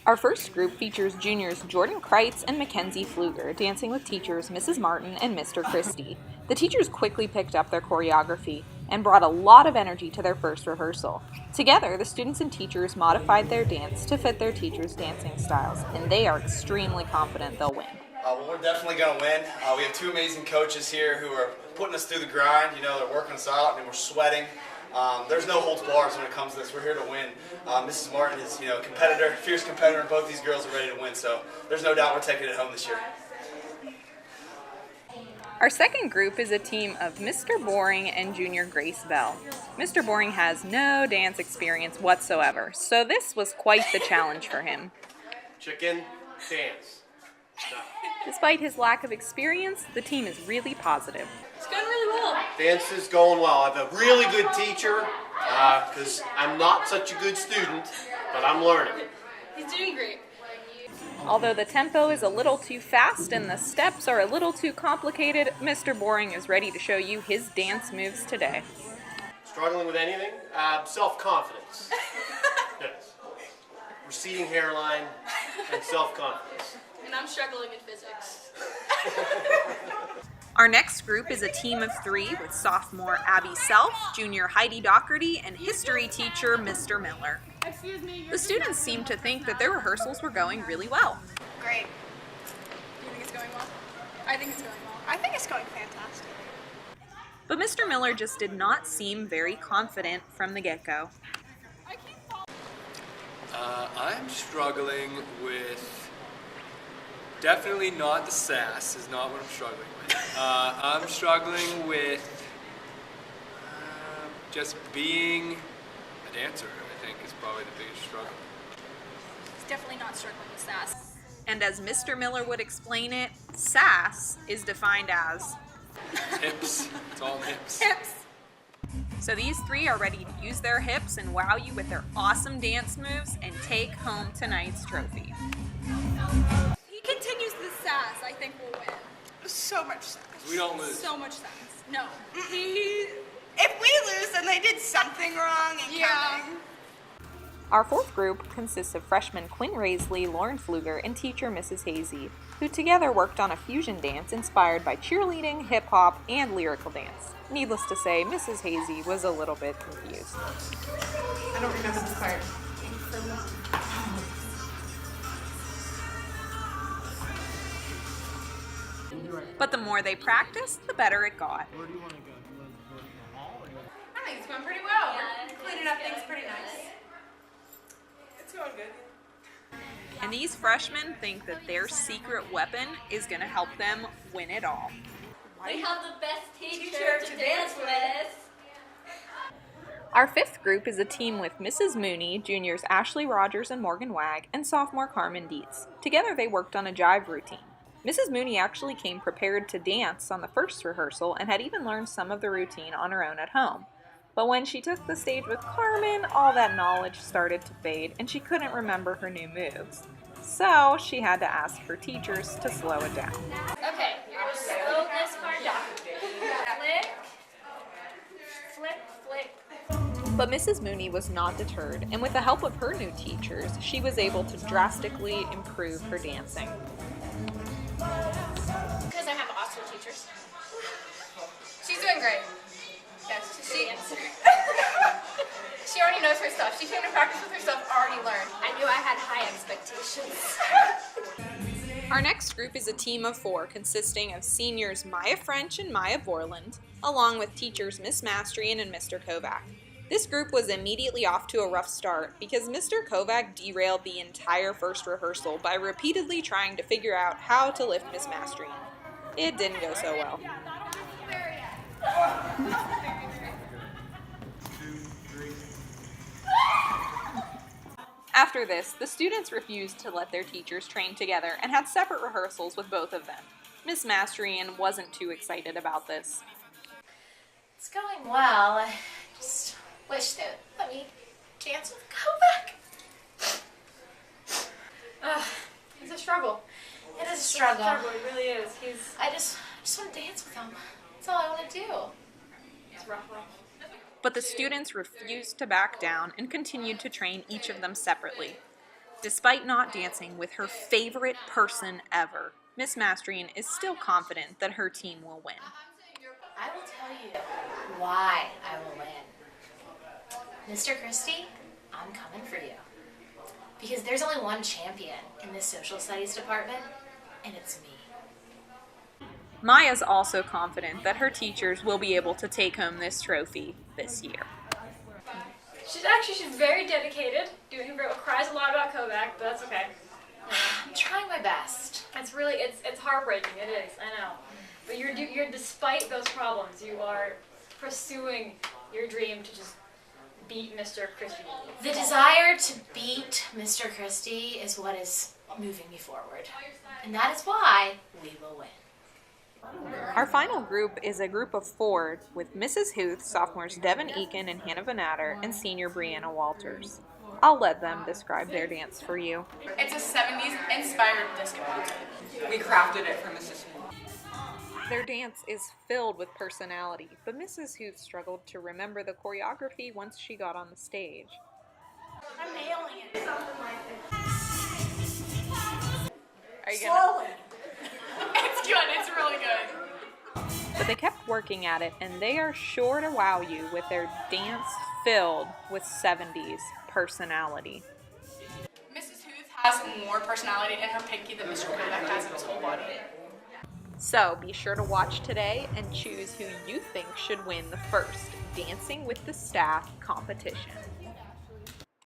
Our first group features juniors Jordan Kreitz and Mackenzie Pfluger dancing with teachers Mrs. Martin and Mr. Christie. The teachers quickly picked up their choreography and brought a lot of energy to their first rehearsal. Together, the students and teachers modified their dance to fit their teachers' dancing styles, and they are extremely confident they'll win. Well, we're definitely going to win. We have two amazing coaches here who are putting us through the grind. You know, they're working us out and we're sweating. There's no holds bars when it comes to this. We're here to win. Mrs. Martin is, competitor, fierce competitor, and both these girls are ready to win. So there's no doubt we're taking it home this year. Our second group is a team of Mr. Boring and Junior Grace Bell. Mr. Boring has no dance experience whatsoever, so this was quite the challenge for him. Chicken, dance. No. Despite his lack of experience, the team is really positive. It's going really well. Dance is going well. I have a really good teacher because I'm not such a good student, but I'm learning. He's doing great. Although the tempo is a little too fast and the steps are a little too complicated, Mr. Boring is ready to show you his dance moves today. Struggling with anything? Self-confidence. Yes. Receding hairline and self-confidence. And I'm struggling in physics. Our next group is a team of three with sophomore Abby Self, junior Heidi Doherty, and history teacher Mr. Miller. Excuse me. The students seemed to think that their rehearsals were going really well. Great. Do you think it's going well? I think it's going well. I think it's going fantastic. But Mr. Miller just did not seem very confident from the get-go. I'm struggling with, definitely not the sass is not what I'm struggling with. I'm struggling with just being a dancer, I think, is probably the biggest struggle. He's definitely not struggling with sass. And as Mr. Miller would explain it, sass is defined as Hips. It's all hips. Hips. So these three are ready to use their hips and wow you with their awesome dance moves and take home tonight's trophy. He continues the sass. I think we'll win. So much sass. We don't lose. So much sass. No. If we lose, then they did something wrong. And Yeah. Our fourth group consists of freshmen Quinn Raisley, Lauren Pfluger, and teacher Mrs. Hazy, who together worked on a fusion dance inspired by cheerleading, hip-hop, and lyrical dance. Needless to say, Mrs. Hazy was a little bit confused. I don't remember this part. But the more they practiced, the better it got. Where do you want to go? Do you want to go to the hall or I think it's going pretty well. We're cleaning up things pretty nice. It's going good. And these freshmen think that their secret weapon is going to help them win it all. We have the best teacher to dance with. Our fifth group is a team with Mrs. Mooney, juniors Ashley Rogers and Morgan Wag, and sophomore Carmen Dietz. Together they worked on a jive routine. Mrs. Mooney actually came prepared to dance on the first rehearsal and had even learned some of the routine on her own at home. But when she took the stage with Carmen, all that knowledge started to fade and she couldn't remember her new moves. So she had to ask her teachers to slow it down. Okay, you're going to slow this part down. Flick, flick, flick. But Mrs. Mooney was not deterred, and with the help of her new teachers, she was able to drastically improve her dancing. Because I have awesome teachers. She's doing great. Yes, she already knows her stuff. She came to practice with her stuff already learned. I knew I had high expectations. Our next group is a team of four consisting of seniors Maya French and Maya Borland, along with teachers Miss Mastrian and Mr. Kovac. This group was immediately off to a rough start because Mr. Kovac derailed the entire first rehearsal by repeatedly trying to figure out how to lift Miss Mastrian. It didn't go so well. After this, the students refused to let their teachers train together and had separate rehearsals with both of them. Miss Mastrian wasn't too excited about this. It's going well. I just wish they would let me dance with Kovac. It's a struggle. It is a struggle. It really is. I just want to dance with him. That's all I want to do. It's rough. But the students refused to back down and continued to train each of them separately. Despite not dancing with her favorite person ever, Miss Mastrian is still confident that her team will win. I will tell you why I will win. Mr. Christie, I'm coming for you. Because there's only one champion in this social studies department, and it's me. Maya's also confident that her teachers will be able to take home this trophy this year. She's very dedicated, cries a lot about Kovac, but that's okay. I'm trying my best. It's heartbreaking, it is, I know. But you're despite those problems, you are pursuing your dream to just beat Mr. Christie. The desire to beat Mr. Christie is what is moving me forward. And that is why we will win. Our final group is a group of 4 with Mrs. Huth, sophomores Devin Eakin and Hannah Van Adder, and senior Brianna Walters. I'll let them describe their dance for you. It's a 70s inspired disco. We crafted it for Mrs. Their dance is filled with personality, but Mrs. Huth struggled to remember the choreography once she got on the stage. I'm nailing it. Something like this. Are you Slowly. It's good. It's really good. But they kept working at it, and they are sure to wow you with their dance filled with 70s personality. Mrs. Huth has more personality in her pinky than Mr. Kovac has in his whole body. So be sure to watch today and choose who you think should win the first Dancing with the Staff competition.